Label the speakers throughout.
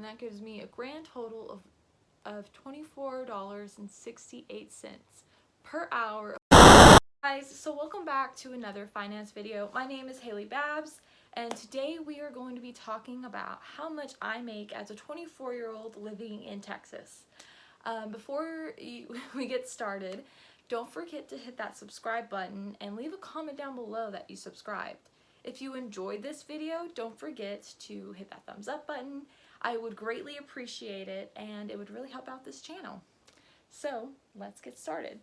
Speaker 1: and that gives me a grand total of $24.68 per hour. Guys, so welcome back to another finance video. My name is Haley Babs, and today we are going to be talking about how much I make as a 24-year-old living in Texas. Before we get started, don't forget to hit that subscribe button and leave a comment down below that you subscribed. If you enjoyed this video, don't forget to hit that thumbs up button. I would greatly appreciate it, and it would really help out this channel. So let's get started.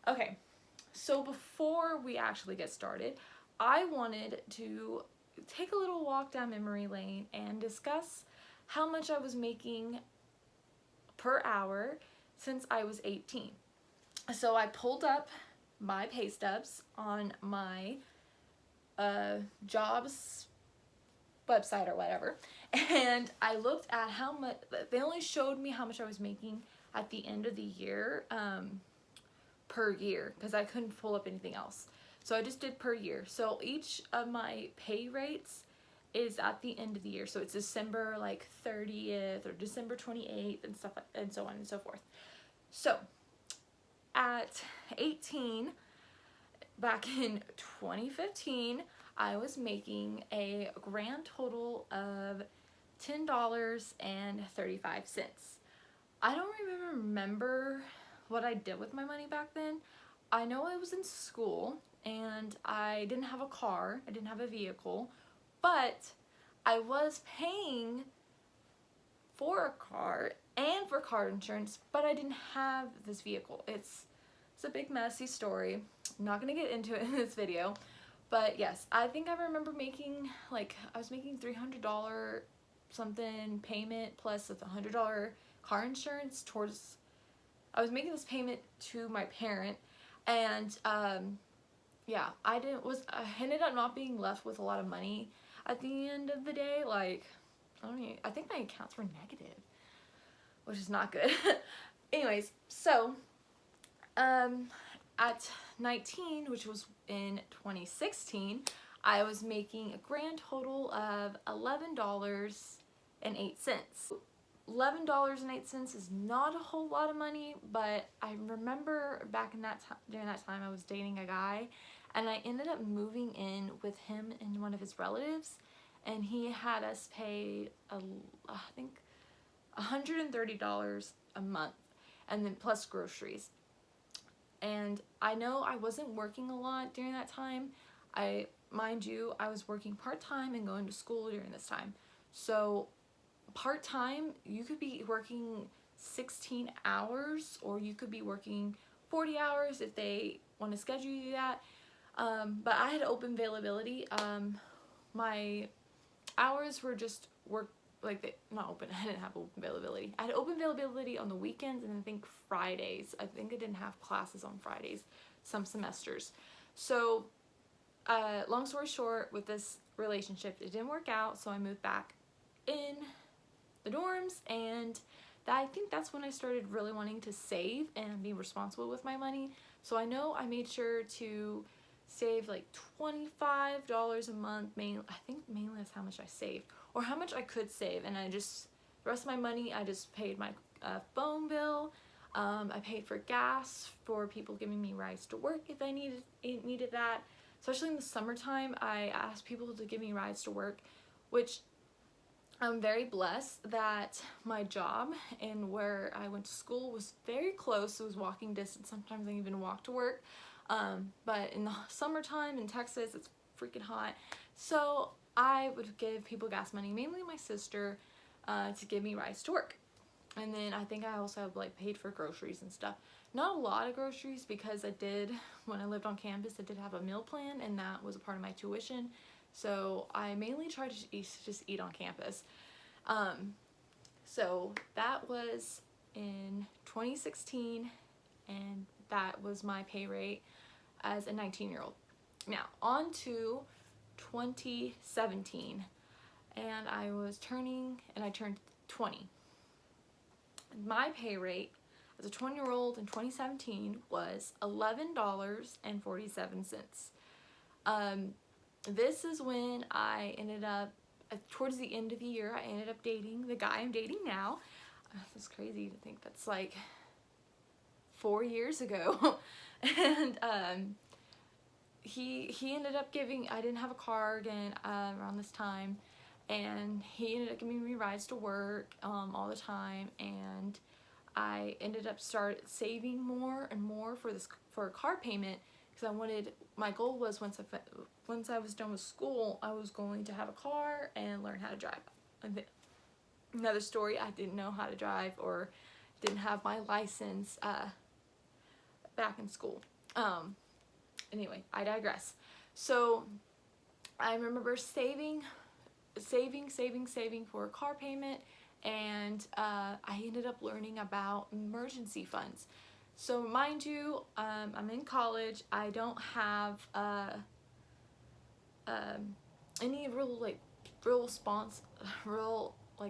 Speaker 1: Okay, so before we actually get started, I wanted to take a little walk down memory lane and discuss how much I was making per hour since I was 18. So I pulled up my pay stubs on my jobs website or whatever, and I looked at how much. They only showed me how much I was making at the end of the year per year, because I couldn't pull up anything else, so I just did per year. So each of my pay rates is at the end of the year, so it's December like 30th or December 28th and stuff, and so on and so forth. So at 18, back in 2015, I was making a grand total of $10.35. I don't remember what I did with my money back then. I know I was in school and I didn't have a car, I didn't have a vehicle, but I was paying for a car and for car insurance, but I didn't have this vehicle. It's a big messy story. I'm not gonna get into it in this video, but yes, I think I remember making, like, I was making $300 something payment plus a $100 car insurance towards, I was making this payment to my parent, and yeah, I ended up not being left with a lot of money at the end of the day. Like, I think my accounts were negative, which is not good. Anyways, so at 19, which was in 2016, I was making a grand total of $11.08. $11.08 is not a whole lot of money, but I remember back in that time, during that time, I was dating a guy, and I ended up moving in with him and one of his relatives, and he had us pay, I think, $130 a month, and then plus groceries. And I know I wasn't working a lot during that time. Mind you, I was working part-time and going to school during this time. So part-time, you could be working 16 hours, or you could be working 40 hours if they want to schedule you that. But I had open availability. My hours were just not open. I didn't have open availability. I had open availability on the weekends and I think Fridays. I think I didn't have classes on Fridays some semesters. So long story short, with this relationship, it didn't work out, so I moved back in the dorms, and I think that's when I started really wanting to save and be responsible with my money. So I know I made sure to save like $25 a month. I think mainly that's how much I saved, or how much I could save, and the rest of my money I just paid my phone bill. I paid for gas for people giving me rides to work if I needed that. Especially in the summertime, I asked people to give me rides to work, which I'm very blessed that my job and where I went to school was very close. It was walking distance. Sometimes I even walk to work. But in the summertime in Texas, it's freaking hot. So I would give people gas money, mainly my sister, to give me rides to work. And then I think I also paid for groceries and stuff. Not a lot of groceries, because when I lived on campus, I did have a meal plan, and that was a part of my tuition. So I mainly tried to just eat on campus. So that was in 2016, and that was my pay rate as a 19-year-old. Now, on to 2017, and I turned 20. My pay rate as a 20-year-old in 2017 was $11.47. This is when I ended up towards the end of the year, I ended up dating the guy I'm dating now. It's crazy to think that's like 4 years ago. And he ended up giving, I didn't have a car again around this time, and he ended up giving me rides to work all the time, and I ended up saving more and more for a car payment, because my goal was once I was done with school, I was going to have a car and learn how to drive. Another story, I didn't know how to drive, or didn't have my license back in school. Anyway, I digress. So I remember saving for a car payment, and I ended up learning about emergency funds. So mind you, I'm in college. I don't have any real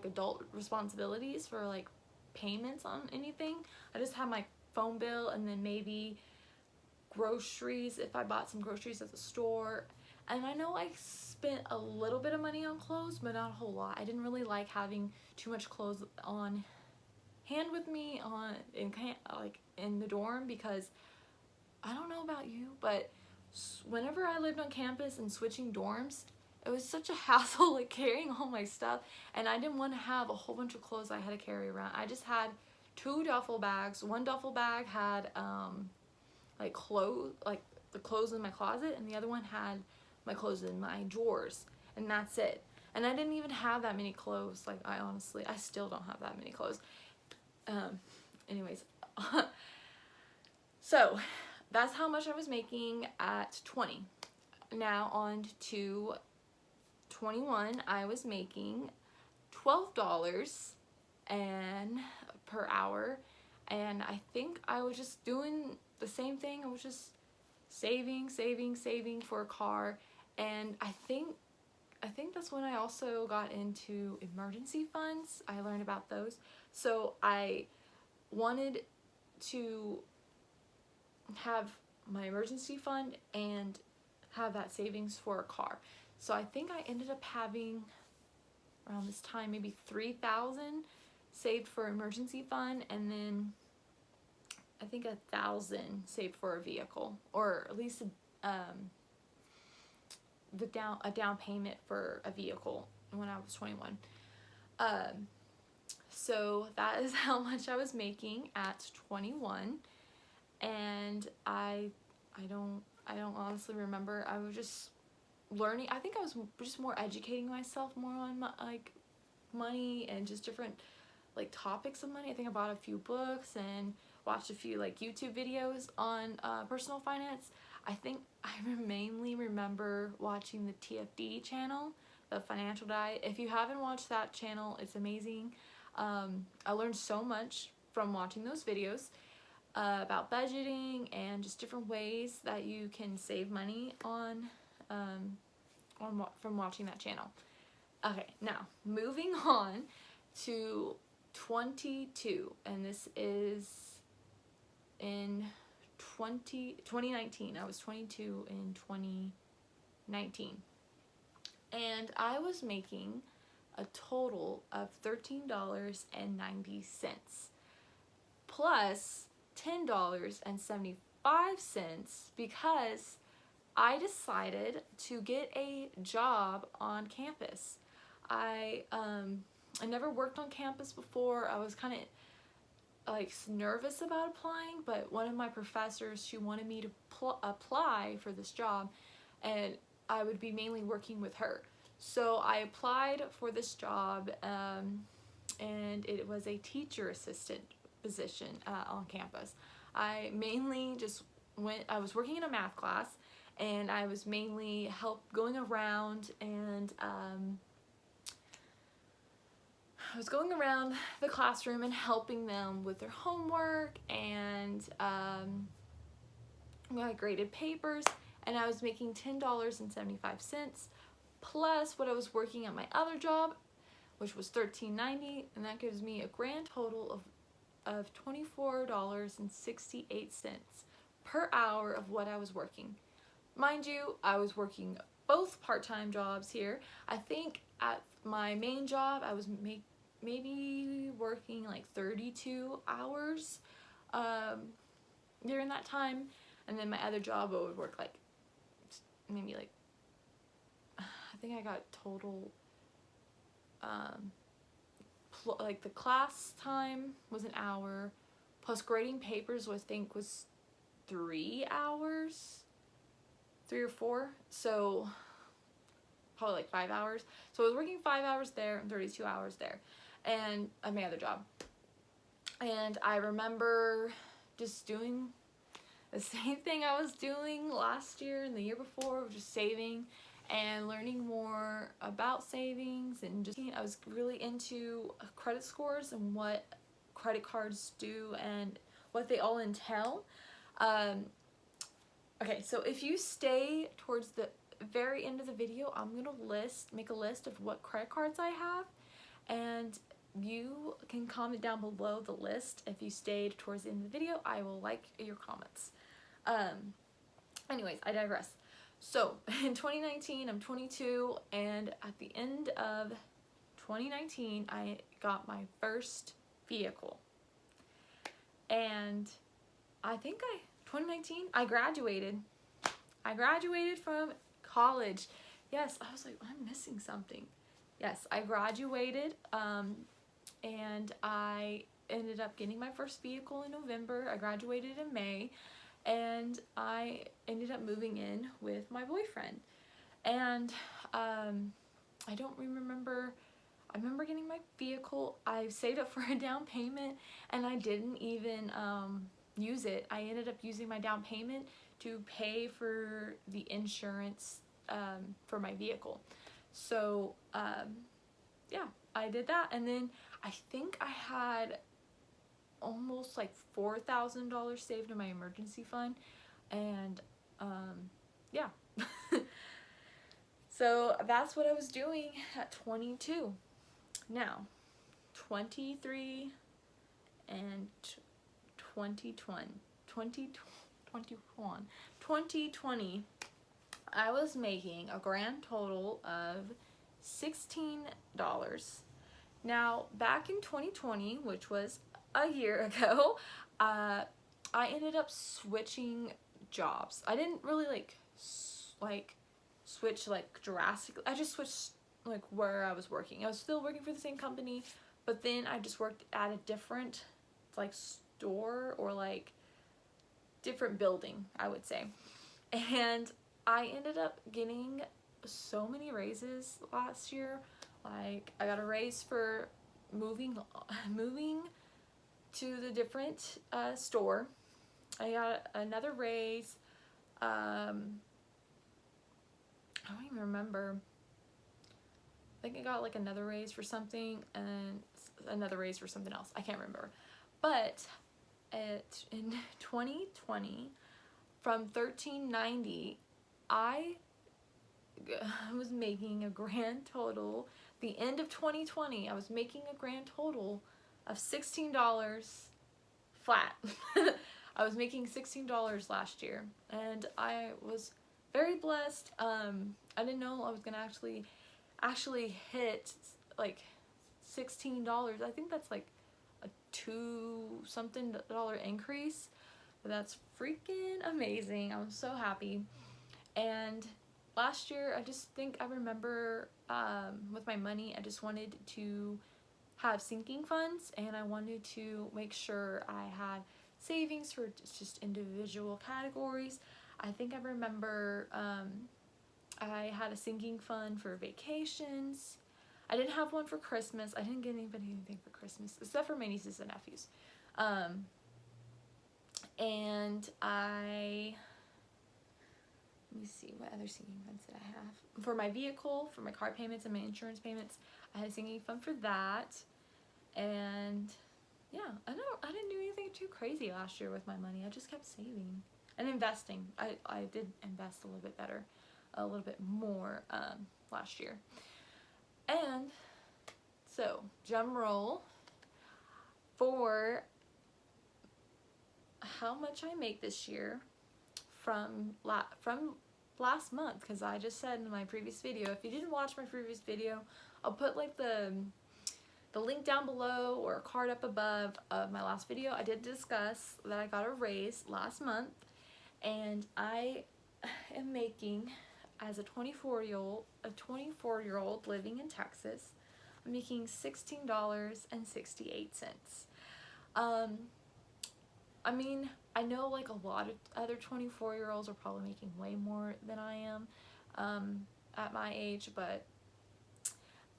Speaker 1: adult responsibilities for like payments on anything. I just have my phone bill, and then maybe groceries if I bought some groceries at the store. And I know I spent a little bit of money on clothes, but not a whole lot. I didn't really like having too much clothes on hand with me in the dorm, because I don't know about you, but whenever I lived on campus and switching dorms, it was such a hassle like carrying all my stuff, and I didn't want to have a whole bunch of clothes I had to carry around. I just had 2 duffel bags. One duffel bag had the clothes in my closet, and the other one had my clothes in my drawers, and that's it. And I didn't even have that many clothes. Like, I still don't have that many clothes. Anyways, so that's how much I was making at 20. Now on to 21, I was making $12 per hour, and I think I was just doing the same thing. I was just saving for a car, and I think that's when I also got into emergency funds. I learned about those. So I wanted to have my emergency fund and have that savings for a car. So I think I ended up having around this time maybe $3,000 saved for emergency fund, and then I think $1,000 saved for a vehicle, or at least a down payment for a vehicle when I was 21. So that is how much I was making at 21, and I don't honestly remember. I was just learning. I think I was just more educating myself more on money and just different topics of money. I think I bought a few books and watched a few YouTube videos on personal finance. I think I mainly remember watching the TFD channel, the Financial Diet. If you haven't watched that channel, it's amazing. I learned so much from watching those videos about budgeting and just different ways that you can save money from watching that channel. Okay, now moving on to 22, and this is in 2019. I was 22 in 2019, and I was making a total of $13.90 plus $10.75 because I decided to get a job on campus. I never worked on campus before. I was kind of nervous about applying, but one of my professors, she wanted me to apply for this job, and I would be mainly working with her. So I applied for this job, and it was a teacher assistant position on campus. I mainly I was working in a math class, and I was mainly going around and I was going around the classroom and helping them with their homework, and I graded papers, and I was making $10.75 plus what I was working at my other job, which was $13.90, and that gives me a grand total of $24.68 per hour of what I was working. Mind you, I was working both part-time jobs here. I think at my main job I was maybe working like 32 hours during that time, and then my other job I would work like maybe like, I think I got total like the class time was an hour plus grading papers, I think was 3 hours, 3 or 4, so probably like 5 hours. So I was working 5 hours there and 32 hours there, and at my other job. And I remember just doing the same thing I was doing last year and the year before, just saving and learning more about savings, and just I was really into credit scores and what credit cards do and what they all entail. Okay, so if you stay towards the very end of the video, I'm gonna make a list of what credit cards I have, and you can comment down below the list. If you stayed towards the end of the video, I will like your comments. Anyways, I digress. So in 2019, I'm 22, and at the end of 2019, I got my first vehicle. And I think 2019, I graduated. I graduated from college. Yes, I was like, I'm missing something. Yes, I graduated, and I ended up getting my first vehicle in November. I graduated in May, and I ended up moving in with my boyfriend. And I don't remember, I remember getting my vehicle. I saved up for a down payment, and I didn't even use it. I ended up using my down payment to pay for the insurance for my vehicle. So yeah, I did that, and then I think I had almost like $4,000 saved in my emergency fund, and yeah. So that's what I was doing at 22. Now 23 and 2020, I was making a grand total of $16. Now back in 2020, which was a year ago, I ended up switching jobs. I didn't really switch like drastically. I just switched like where I was working. I was still working for the same company, but then I just worked at a different like store or like different building, I would say. And I ended up getting so many raises last year. Like I got a raise for moving to the different store. I got another raise. I don't even remember. I think I got like another raise for something and another raise for something else. I can't remember. But in 2020, from $13.90, I was making a grand total. The end of 2020, I was making a grand total of $16 flat. I was making $16 last year, and I was very blessed. I didn't know I was gonna actually hit like $16. I think that's like a $2-something increase, but that's freaking amazing. I'm so happy. And last year, I remember with my money, I just wanted to have sinking funds, and I wanted to make sure I had savings for just individual categories. I think I remember I had a sinking fund for vacations. I didn't have one for Christmas. I didn't get anybody anything for Christmas, except for my nieces and nephews. And let me see, what other sinking funds did I have? For my vehicle, for my car payments and my insurance payments, I had a sinking fund for that. And yeah, I didn't do anything too crazy last year with my money. I just kept saving and investing. I did invest a little bit better, a little bit more last year. And so, drum roll for how much I make this year from last month, because I just said in my previous video, if you didn't watch my previous video, I'll put like the link down below or a card up above of my last video. I did discuss that I got a raise last month, and I am making, as a 24-year-old living in Texas, I'm making $16.68. I mean, I know like a lot of other 24-year-olds are probably making way more than I am at my age, but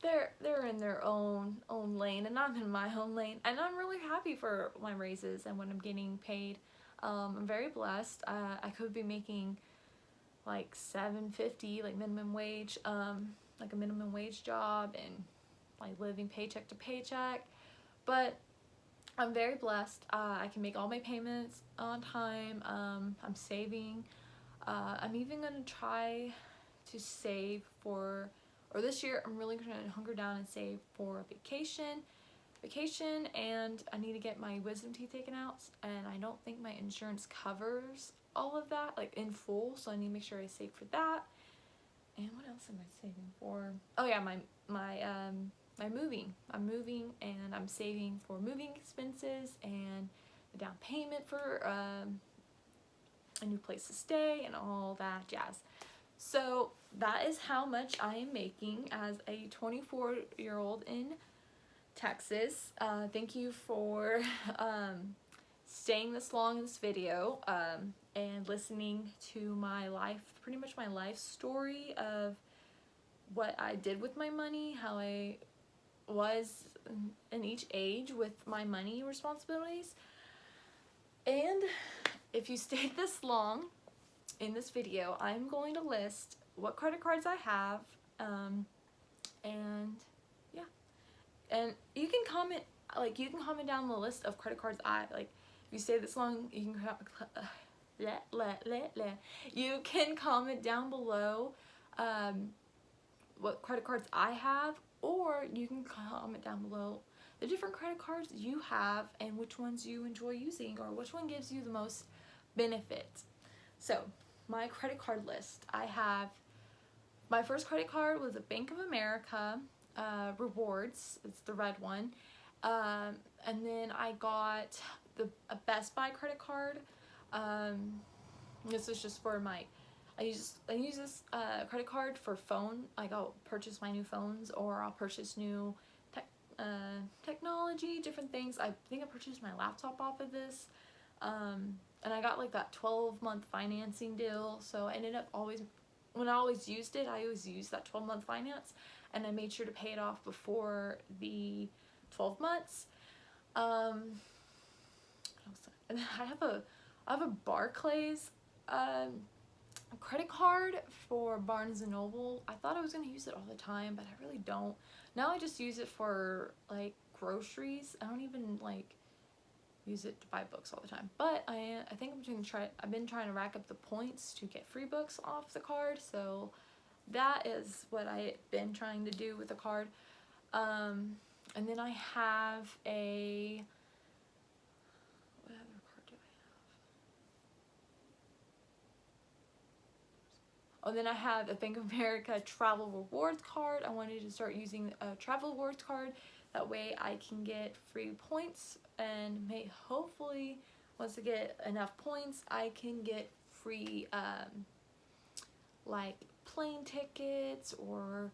Speaker 1: they're in their own lane, and I'm in my own lane, and I'm really happy for my raises and what I'm getting paid. I'm very blessed. I could be making like $7.50, like minimum wage, like a minimum wage job, and like living paycheck to paycheck, but I'm very blessed. I can make all my payments on time. I'm saving. I'm even gonna try to save for, or this year I'm really gonna hunker down and save for a vacation, and I need to get my wisdom teeth taken out, and I don't think my insurance covers all of that like in full, so I need to make sure I save for that. And what else am I saving for? Oh yeah, my moving. I'm moving, and I'm saving for moving expenses and the down payment for a new place to stay and all that jazz. So that is how much I am making as a 24-year-old in Texas. Thank you for staying this long in this video and listening to my life, pretty much my life story of what I did with my money, how I was in each age with my money responsibilities. And if you stayed this long in this video, I'm going to list what credit cards I have, and yeah, and you can comment, down the list of credit cards I like. If you stay this long, you can you can comment down below what credit cards I have, or you can comment down below the different credit cards you have and which ones you enjoy using, or which one gives you the most benefit. So my credit card list, I have, my first credit card was a Bank of America Rewards, it's the red one, and then I got a Best Buy credit card. This is just for my, I use this credit card for phone, like I'll purchase my new phones, or I'll purchase new technology, different things. I think I purchased my laptop off of this, and I got like that 12-month financing deal, so I ended up when I always used it, I always used that 12-month finance, and I made sure to pay it off before the 12 months. And I have a Barclays credit card for Barnes & Noble. I thought I was going to use it all the time, but I really don't. Now I just use it for like groceries. I don't even like use it to buy books all the time. But I think I've been trying to rack up the points to get free books off the card. So that is what I've been trying to do with the card. And then I have a, what other card do I have? Oh, then I have a Bank of America Travel Rewards card. I wanted to start using a Travel Rewards card. That way I can get free points, and hopefully once I get enough points, I can get free like plane tickets or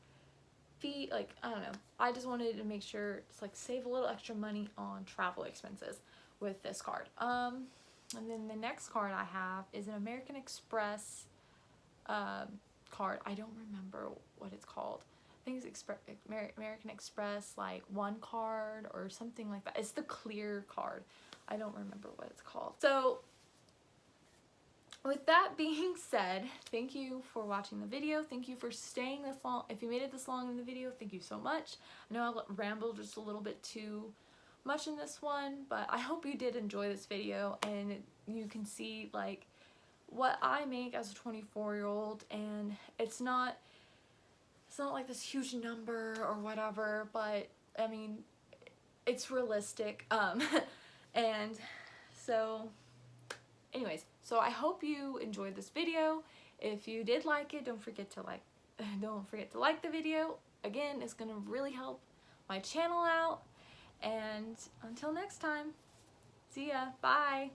Speaker 1: fee, like I don't know. I just wanted to make sure to like save a little extra money on travel expenses with this card. And then the next card I have is an American Express card. I don't remember what it's called. I think it's American Express like One card or something like that. It's the clear card. I don't remember what it's called. So with that being said, thank you for watching the video. Thank you for staying this long. If you made it this long in the video, thank you so much. I know I rambled just a little bit too much in this one, but I hope you did enjoy this video and you can see like what I make as a 24-year-old, and it's not like this huge number or whatever, but I mean, it's realistic. And so anyways, so I hope you enjoyed this video. If you did like it, don't forget to like the video. Again, it's gonna really help my channel out. And until next time, see ya. Bye.